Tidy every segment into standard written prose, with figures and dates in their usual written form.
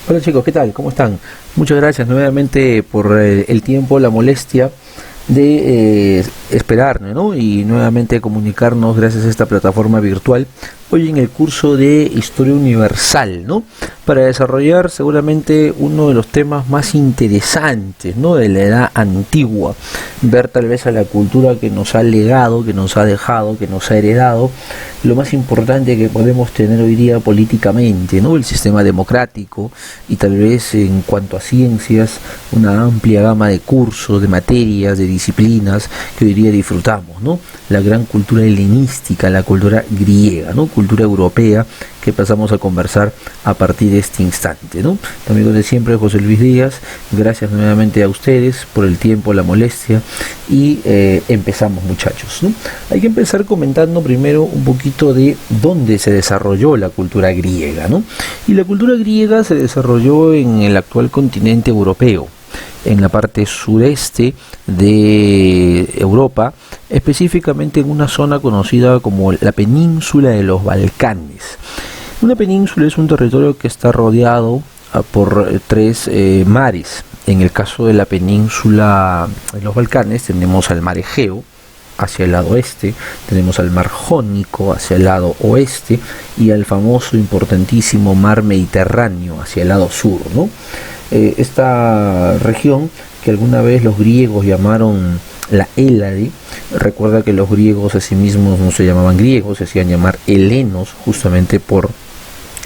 Hola chicos, ¿qué tal? ¿Cómo están? Muchas gracias nuevamente por el tiempo, la molestia de esperarnos, ¿no? Y nuevamente comunicarnos gracias a esta plataforma virtual hoy en el curso de Historia Universal, ¿no? Para desarrollar seguramente uno de los temas más interesantes, ¿no? De la edad antigua, ver tal vez a la cultura que nos ha legado, que nos ha dejado, que nos ha heredado, lo más importante que podemos tener hoy día políticamente, ¿no? El sistema democrático y tal vez en cuanto a ciencias, una amplia gama de cursos, de materias, de disciplinas que hoy día disfrutamos, ¿no? La gran cultura helenística, la cultura griega, ¿no? Cultura europea que pasamos a conversar a partir de este instante, ¿no? Amigo de siempre, José Luis Díaz, gracias nuevamente a ustedes por el tiempo, la molestia y empezamos, muchachos, ¿no? Hay que empezar comentando primero un poquito de dónde se desarrolló la cultura griega, ¿no? Y la cultura griega se desarrolló en el actual continente europeo, en la parte sureste de Europa, específicamente en una zona conocida como la península de los Balcanes. Una península es un territorio que está rodeado por tres mares. En el caso de la península de los Balcanes tenemos al mar Egeo hacia el lado este, tenemos al mar Jónico hacia el lado oeste y al famoso importantísimo mar Mediterráneo hacia el lado sur, ¿no? Esta región que alguna vez los griegos llamaron la Hélade, recuerda que los griegos a sí mismos no se llamaban griegos, se hacían llamar helenos justamente por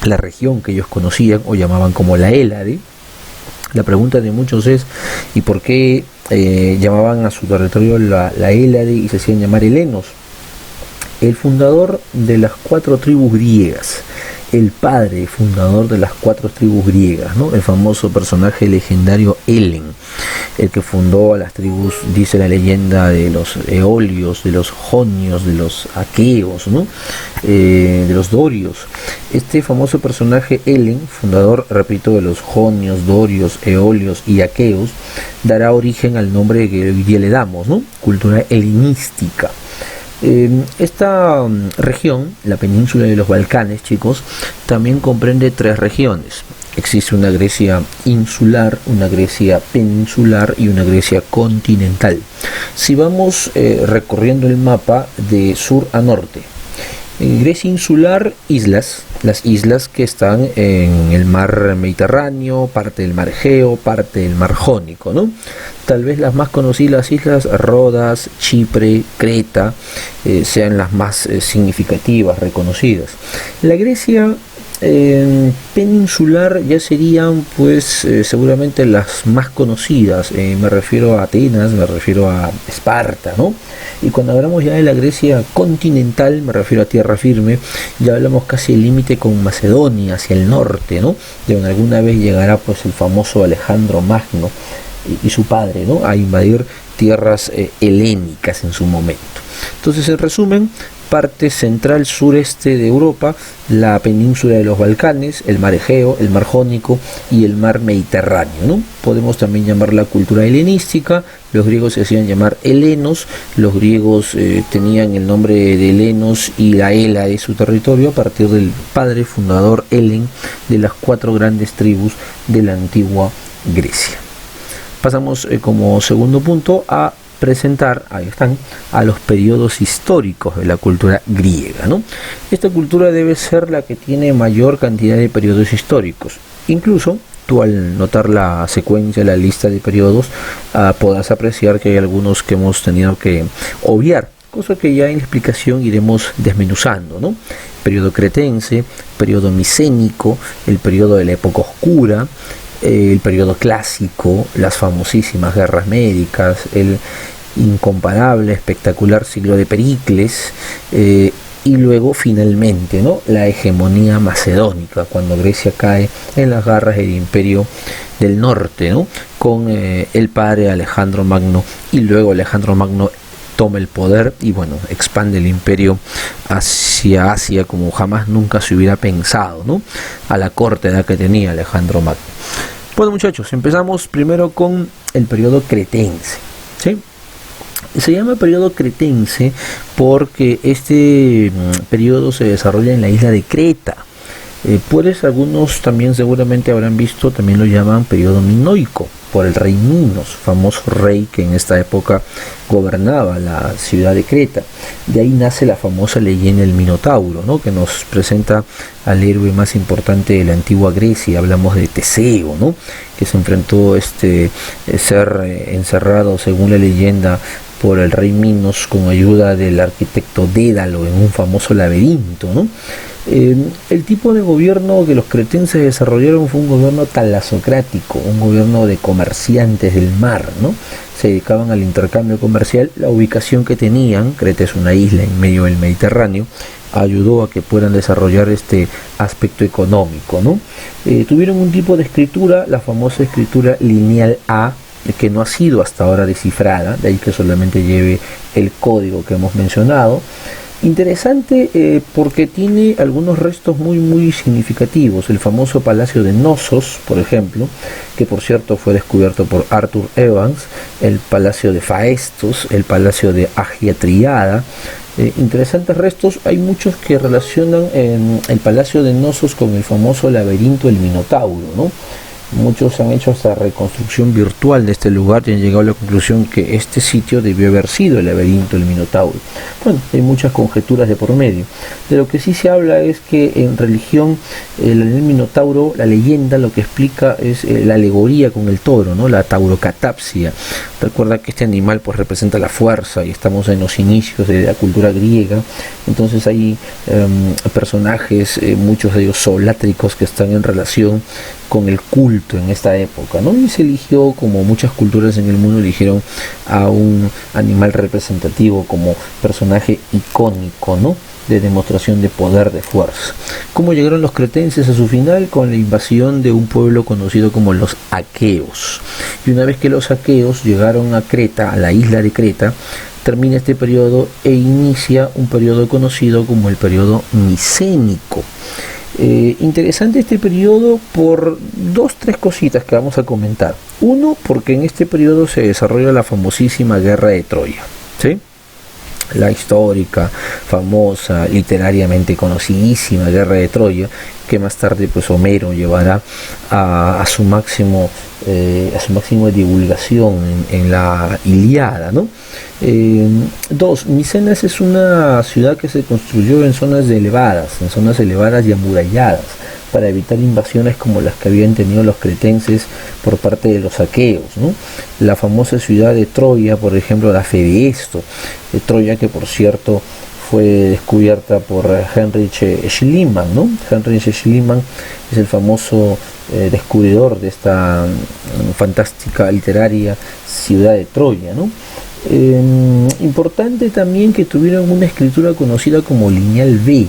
la región que ellos conocían o llamaban como la Hélade. La pregunta de muchos es ¿y por qué llamaban a su territorio la Hélade y se hacían llamar helenos? El fundador de las 4 tribus griegas, el padre fundador de las 4 tribus griegas, ¿no? El famoso personaje legendario Helen, el que fundó a las tribus, dice la leyenda, de los eolios, de los jonios, de los aqueos, ¿no? De los dorios. Este famoso personaje Helen, fundador, repito, de los jonios, dorios, eolios y aqueos, dará origen al nombre que hoy día le damos, ¿no? Cultura helenística. Esta región, la península de los Balcanes, chicos, también comprende 3 regiones. Existe una Grecia insular, una Grecia peninsular y una Grecia continental. Si vamos recorriendo el mapa de sur a norte, Grecia insular, islas, las islas que están en el mar Mediterráneo, parte del mar Egeo, parte del mar Jónico, ¿no? Tal vez las más conocidas, las islas Rodas, Chipre, Creta, sean las más significativas, reconocidas. La Grecia peninsular ya serían pues seguramente las más conocidas. Me refiero a Atenas, me refiero a Esparta, ¿no? Y cuando hablamos ya de la Grecia continental, me refiero a tierra firme, ya hablamos casi el límite con Macedonia hacia el norte, ¿no? De donde alguna vez llegará pues el famoso Alejandro Magno y su padre, ¿no? A invadir tierras helénicas en su momento. Entonces, en resumen, parte central sureste de Europa, la península de los Balcanes, el mar Egeo, el mar Jónico y el mar Mediterráneo, ¿no? Podemos también llamar la cultura helenística. Los griegos se hacían llamar helenos, los griegos tenían el nombre de helenos y la Hela de su territorio a partir del padre fundador Helen de las 4 grandes tribus de la antigua Grecia. Pasamos como segundo punto a presentar, ahí están, a los periodos históricos de la cultura griega, ¿no? Esta cultura debe ser la que tiene mayor cantidad de periodos históricos. Incluso tú, al notar la secuencia, la lista de periodos, podrás apreciar que hay algunos que hemos tenido que obviar, cosa que ya en la explicación iremos desmenuzando, ¿no? Periodo cretense, periodo micénico, el periodo de la época oscura, el periodo clásico, las famosísimas guerras médicas, el incomparable, espectacular siglo de Pericles, y luego finalmente, ¿no?, la hegemonía macedónica, cuando Grecia cae en las garras del imperio del norte, ¿no?, con el padre Alejandro Magno, y luego Alejandro Magno toma el poder y bueno, expande el imperio hacia Asia como jamás nunca se hubiera pensado, ¿no?, a la corta edad que tenía Alejandro Magno. Bueno, muchachos, empezamos primero con el periodo cretense, ¿sí? Se llama periodo cretense porque este periodo se desarrolla en la isla de Creta. Pues algunos también seguramente habrán visto, también lo llaman periodo minoico, por el rey Minos, famoso rey que en esta época gobernaba la ciudad de Creta. De ahí nace la famosa leyenda del Minotauro, ¿no? Que nos presenta al héroe más importante de la antigua Grecia. Hablamos de Teseo, ¿no? Que se enfrentó ser encerrado, según la leyenda, por el rey Minos con ayuda del arquitecto Dédalo en un famoso laberinto, ¿no? El tipo de gobierno que los cretenses desarrollaron fue un gobierno talasocrático, un gobierno de comerciantes del mar, ¿no? Se dedicaban al intercambio comercial. La ubicación que tenían, Creta es una isla en medio del Mediterráneo, ayudó a que puedan desarrollar este aspecto económico, ¿no? Tuvieron un tipo de escritura, la famosa escritura lineal A, que no ha sido hasta ahora descifrada, de ahí que solamente lleve el código que hemos mencionado. Interesante porque tiene algunos restos muy significativos. El famoso palacio de Knossos, por ejemplo, que por cierto fue descubierto por Arthur Evans, el palacio de Faestos, el palacio de Agia Triada. Interesantes restos. Hay muchos que relacionan el palacio de Knossos con el famoso laberinto del Minotauro, ¿no? Muchos han hecho esta reconstrucción virtual de este lugar y han llegado a la conclusión que este sitio debió haber sido el laberinto del Minotauro. Bueno, hay muchas conjeturas de por medio. De lo que sí se habla es que en religión el Minotauro, la leyenda, lo que explica es la alegoría con el toro, ¿no? La taurocatapsia. Recuerda que este animal pues representa la fuerza y estamos en los inicios de la cultura griega. Entonces hay personajes, muchos de ellos zoolátricos, que están en relación con el culto en esta época, ¿no? Y se eligió, como muchas culturas en el mundo eligieron a un animal representativo como personaje icónico, ¿no? De demostración de poder, de fuerza. ¿Cómo llegaron los cretenses a su final? Con la invasión de un pueblo conocido como los aqueos. Y una vez que los aqueos llegaron a Creta, a la isla de Creta, termina este periodo e inicia un periodo conocido como el periodo micénico. Interesante este periodo por tres cositas que vamos a comentar. Uno, porque en este periodo se desarrolla la famosísima guerra de Troya, ¿sí? La histórica, famosa, literariamente conocidísima guerra de Troya, que más tarde pues Homero llevará a su máximo de divulgación en la Ilíada, ¿no? Dos, Micenas es una ciudad que se construyó en zonas elevadas y amuralladas, para evitar invasiones como las que habían tenido los cretenses por parte de los aqueos, ¿no? La famosa ciudad de Troya, por ejemplo, la fe de esto, Troya, que por cierto fue descubierta por Heinrich Schliemann, ¿no? Heinrich Schliemann es el famoso descubridor de esta fantástica literaria ciudad de Troya, ¿no? Importante también que tuvieron una escritura conocida como lineal B,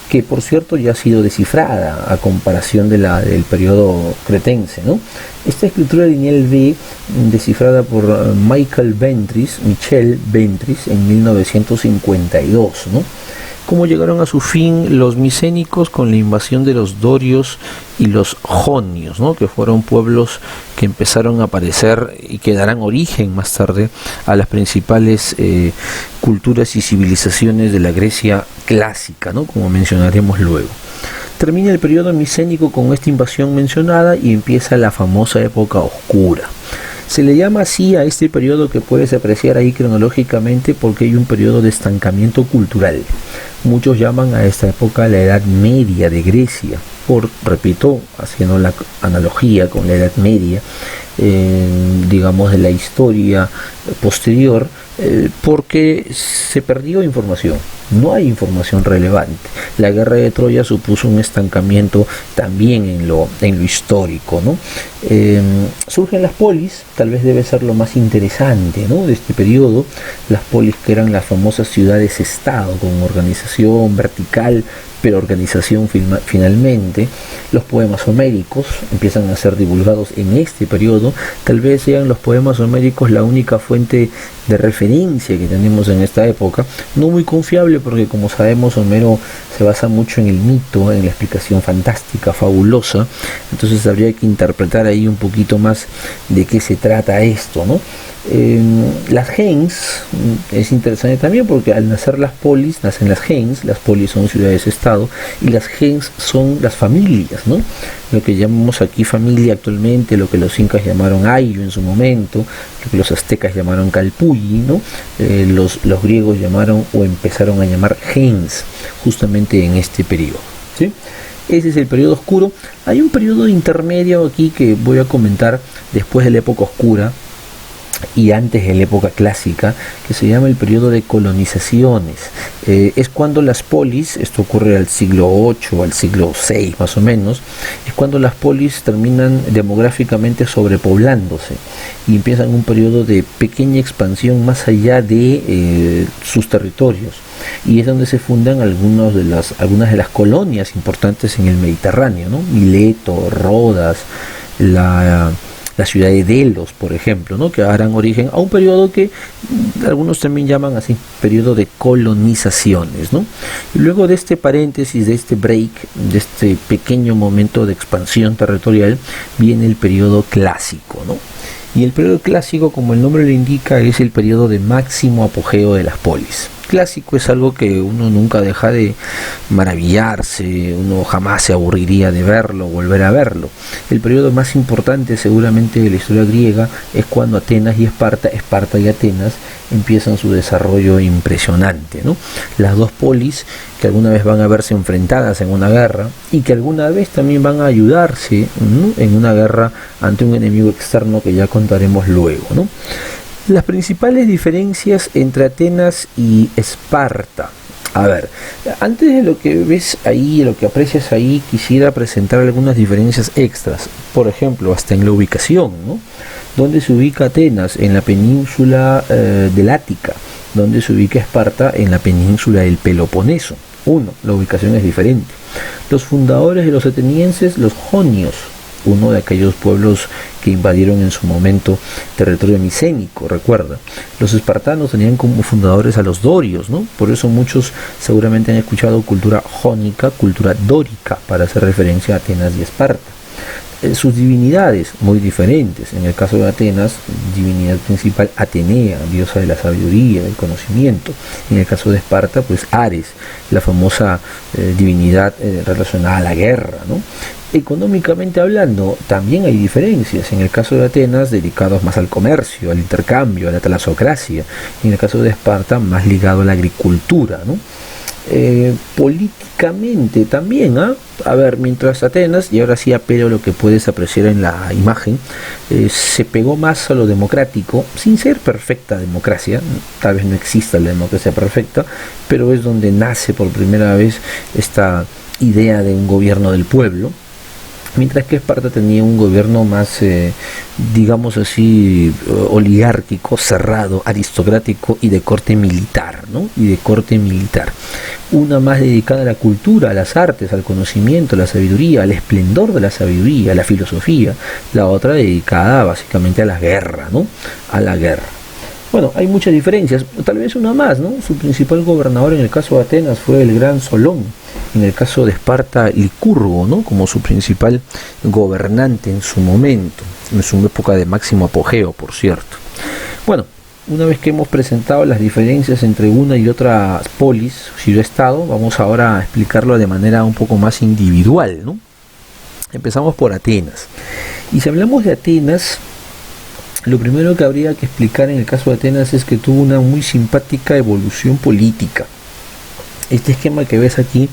que por cierto ya ha sido descifrada a comparación de la del periodo cretense, ¿no? Esta escritura lineal B, descifrada por Michel Ventris en 1952, ¿no? ¿Cómo llegaron a su fin los micénicos? Con la invasión de los dorios y los jonios, ¿no? Que fueron pueblos que empezaron a aparecer y que darán origen más tarde a las principales culturas y civilizaciones de la Grecia clásica, ¿no? Como mencionaremos luego. Termina el periodo micénico con esta invasión mencionada y empieza la famosa época oscura. Se le llama así a este periodo, que puedes apreciar ahí cronológicamente, porque hay un periodo de estancamiento cultural. Muchos llaman a esta época la Edad Media de Grecia, repito, haciendo la analogía con la Edad Media, digamos, de la historia posterior, porque se perdió información. No hay información relevante. La guerra de Troya supuso un estancamiento también en lo histórico, ¿no? Surgen las polis, tal vez debe ser lo más interesante, ¿no?, de este periodo. Las polis, que eran las famosas ciudades-estado, con organización vertical, pero organización finalmente. Los poemas homéricos empiezan a ser divulgados en este periodo. Tal vez sean los poemas homéricos la única fuente de referencia que tenemos en esta época, no muy confiable, porque como sabemos Homero se basa mucho en el mito, en la explicación fantástica, fabulosa. Entonces habría que interpretar ahí un poquito más de qué se trata esto, ¿no? Las gens es interesante también porque al nacer las polis, nacen las polis son ciudades-estado y las gens son las familias, ¿no? Lo que llamamos aquí familia actualmente, lo que los incas llamaron ayllu en su momento, lo que los aztecas llamaron calpulli, ¿no? Los griegos llamaron o empezaron a llamar gens justamente en este periodo, ¿sí? Ese es el periodo oscuro. Hay un periodo intermedio aquí que voy a comentar después de la época oscura y antes de la época clásica, que se llama el periodo de colonizaciones. Es cuando las polis, esto ocurre al siglo VIII, al siglo VI más o menos, es cuando las polis terminan demográficamente sobrepoblándose y empiezan un periodo de pequeña expansión más allá de sus territorios. Y es donde se fundan algunas de las colonias importantes en el Mediterráneo, ¿no? Mileto, Rodas, la ciudad de Delos, por ejemplo, ¿no? Que harán origen a un periodo que algunos también llaman así, periodo de colonizaciones, ¿no? Y luego de este paréntesis, de este break, de este pequeño momento de expansión territorial, viene el periodo clásico, ¿no? Y el periodo clásico, como el nombre lo indica, es el periodo de máximo apogeo de las polis. Clásico es algo que uno nunca deja de maravillarse, uno jamás se aburriría de verlo, volver a verlo. El periodo más importante seguramente de la historia griega es cuando Atenas y Esparta y Atenas empiezan su desarrollo impresionante, ¿no? Las dos polis que alguna vez van a verse enfrentadas en una guerra y que alguna vez también van a ayudarse, ¿no? En una guerra ante un enemigo externo que ya contaremos luego, ¿no? Las principales diferencias entre Atenas y Esparta. A ver, antes de lo que ves ahí, lo que aprecias ahí, quisiera presentar algunas diferencias extras. Por ejemplo, hasta en la ubicación, ¿no? ¿Dónde se ubica Atenas? En la península del Ática. ¿Dónde se ubica Esparta? En la península del Peloponeso. La ubicación es diferente. Los fundadores de los atenienses, los jonios, uno de aquellos pueblos que invadieron en su momento territorio micénico, recuerda. Los espartanos tenían como fundadores a los dorios, ¿no? Por eso muchos seguramente han escuchado cultura jónica, cultura dórica, para hacer referencia a Atenas y Esparta. Sus divinidades muy diferentes. En el caso de Atenas, divinidad principal Atenea, diosa de la sabiduría, del conocimiento. En el caso de Esparta, pues Ares, la famosa divinidad relacionada a la guerra, ¿no? Económicamente hablando, también hay diferencias. En el caso de Atenas, dedicados más al comercio, al intercambio, a la talasocracia. En el caso de Esparta, más ligado a la agricultura, ¿no? Políticamente también, a ver, mientras Atenas, y ahora sí apelo a lo que puedes apreciar en la imagen, se pegó más a lo democrático, sin ser perfecta democracia, tal vez no exista la democracia perfecta, pero es donde nace por primera vez esta idea de un gobierno del pueblo. Mientras que Esparta tenía un gobierno más, digamos así, oligárquico, cerrado, aristocrático y de corte militar, ¿no? Y de corte militar. Una más dedicada a la cultura, a las artes, al conocimiento, a la sabiduría, al esplendor de la sabiduría, a la filosofía. La otra dedicada básicamente a la guerra, ¿no? A la guerra. Bueno, hay muchas diferencias, tal vez una más, ¿no? Su principal gobernador en el caso de Atenas fue el gran Solón, en el caso de Esparta Licurgo, ¿no? Como su principal gobernante en su momento, en su época de máximo apogeo, por cierto. Bueno, una vez que hemos presentado las diferencias entre una y otra polis, ciudad-estado, vamos ahora a explicarlo de manera un poco más individual, ¿no? Empezamos por Atenas. Y si hablamos de Atenas, lo primero que habría que explicar en el caso de Atenas es que tuvo una muy simpática evolución política. Este esquema que ves aquí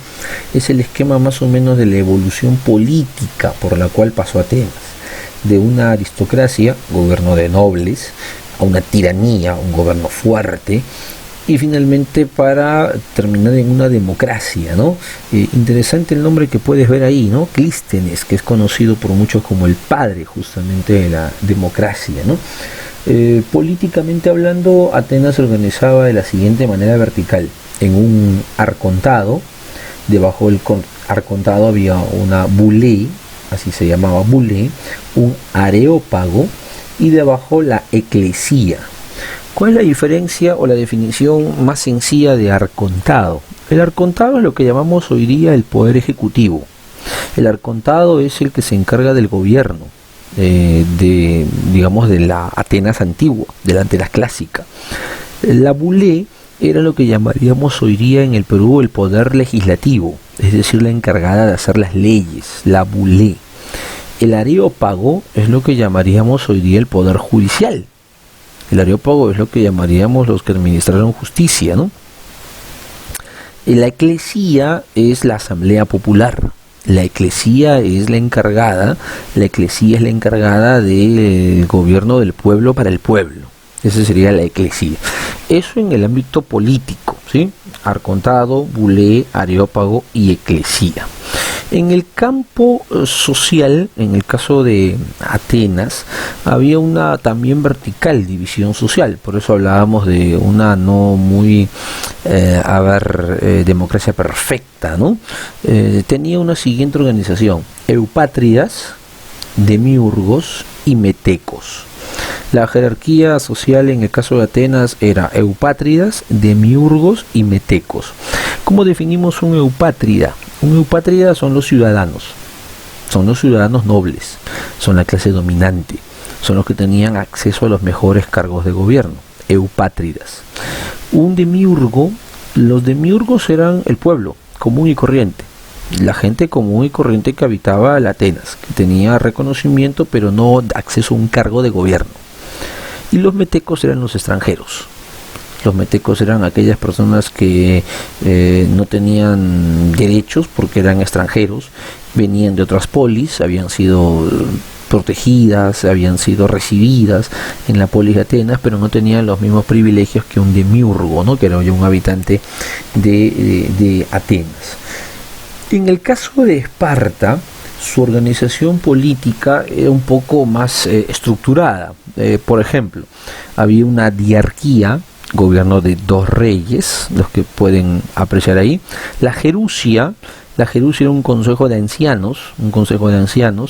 es el esquema más o menos de la evolución política por la cual pasó Atenas. De una aristocracia, gobierno de nobles, a una tiranía, un gobierno fuerte, y finalmente para terminar en una democracia, ¿no? Interesante el nombre que puedes ver ahí, ¿no? Clístenes, que es conocido por muchos como el padre justamente de la democracia, ¿no? Políticamente hablando, Atenas se organizaba de la siguiente manera vertical. En un arcontado, debajo del arcontado había una bulé, así se llamaba bulé, un areópago, y debajo la eclesía. ¿Cuál es la diferencia o la definición más sencilla de arcontado? El arcontado es lo que llamamos hoy día el poder ejecutivo. El arcontado es el que se encarga del gobierno. digamos, de la Atenas antigua, de la Atenas clásica. La bulé era lo que llamaríamos hoy día en el Perú el poder legislativo, es decir, la encargada de hacer las leyes, la bulé. El areópago es lo que llamaríamos hoy día el poder judicial. El areópago es lo que llamaríamos los que administraron justicia, ¿no? La eclesía es la asamblea popular. La eclesía es la encargada del gobierno del pueblo para el pueblo. Esa sería la eclesía. Eso en el ámbito político, ¿sí? Arcontado, bulé, areópago y eclesía. En el campo social, en el caso de Atenas, había una también vertical división social. Por eso hablábamos de una no muy, democracia perfecta, ¿no? Tenía una siguiente organización: eupátridas, demiurgos y metecos. La jerarquía social en el caso de Atenas era eupátridas, demiurgos y metecos. ¿Cómo definimos un eupátrida? Un eupátrida son los ciudadanos nobles, son la clase dominante, son los que tenían acceso a los mejores cargos de gobierno, eupátridas. Un demiurgo, los demiurgos eran el pueblo común y corriente, la gente común y corriente que habitaba la Atenas, que tenía reconocimiento pero no acceso a un cargo de gobierno. Y los metecos eran los extranjeros. Los metecos eran aquellas personas que no tenían derechos porque eran extranjeros, venían de otras polis, habían sido protegidas, habían sido recibidas en la polis de Atenas, pero no tenían los mismos privilegios que un demiurgo, ¿no? Que era un habitante de Atenas. En el caso de Esparta, su organización política era un poco más estructurada. Por ejemplo, había una diarquía, gobierno de 2 reyes, los que pueden apreciar ahí. La Gerusia era un consejo de ancianos,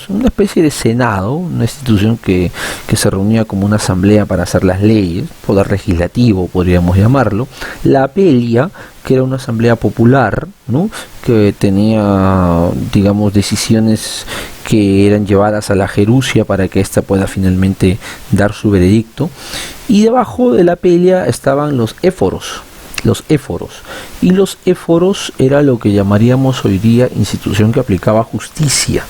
una especie de senado, una institución que se reunía como una asamblea para hacer las leyes, poder legislativo podríamos llamarlo. La Apelia, que era una asamblea popular, ¿no? Que tenía, digamos, decisiones que eran llevadas a la Gerusia para que ésta pueda finalmente dar su veredicto. Y debajo de la Apelia estaban los éforos. Y los éforos era lo que llamaríamos hoy día institución que aplicaba justicia.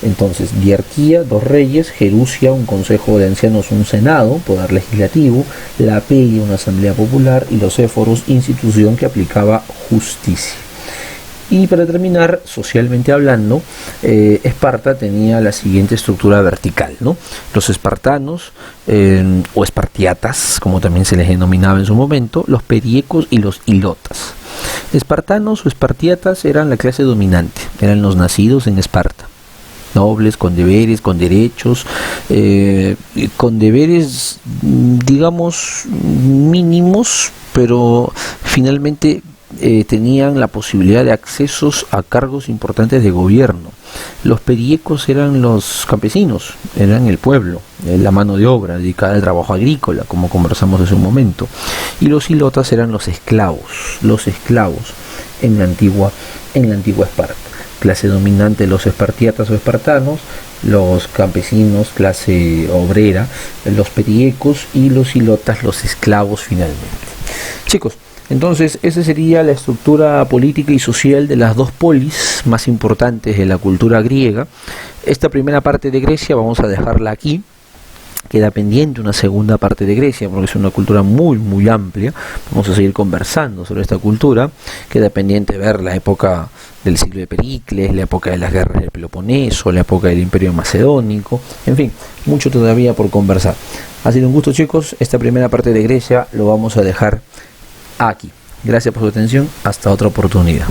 Entonces, diarquía, 2 reyes, Gerusia, un consejo de ancianos, un senado, poder legislativo, la Apelia, una asamblea popular, y los éforos, institución que aplicaba justicia. Y para terminar, socialmente hablando, Esparta tenía la siguiente estructura vertical, ¿no? Los espartanos, o espartiatas, como también se les denominaba en su momento, los periecos y los hilotas. Espartanos o espartiatas eran la clase dominante, eran los nacidos en Esparta. Nobles, con deberes, con derechos, con deberes, digamos, mínimos, pero finalmente tenían la posibilidad de accesos a cargos importantes de gobierno. Los periecos eran los campesinos, eran el pueblo, la mano de obra dedicada al trabajo agrícola, como conversamos hace un momento. Y los hilotas eran los esclavos en la antigua Esparta. Clase dominante los espartiatas o espartanos, los campesinos, clase obrera, los periecos, y los hilotas, los esclavos finalmente. Chicos, entonces esa sería la estructura política y social de las 2 polis más importantes de la cultura griega. Esta primera parte de Grecia vamos a dejarla aquí. Queda pendiente una segunda parte de Grecia porque es una cultura muy muy amplia. Vamos a seguir conversando sobre esta cultura. Queda pendiente ver la época del siglo de Pericles, la época de las guerras del Peloponeso, la época del Imperio Macedónico, en fin, mucho todavía por conversar. Ha sido un gusto, chicos. Esta primera parte de Grecia lo vamos a dejar aquí. Gracias por su atención. Hasta otra oportunidad.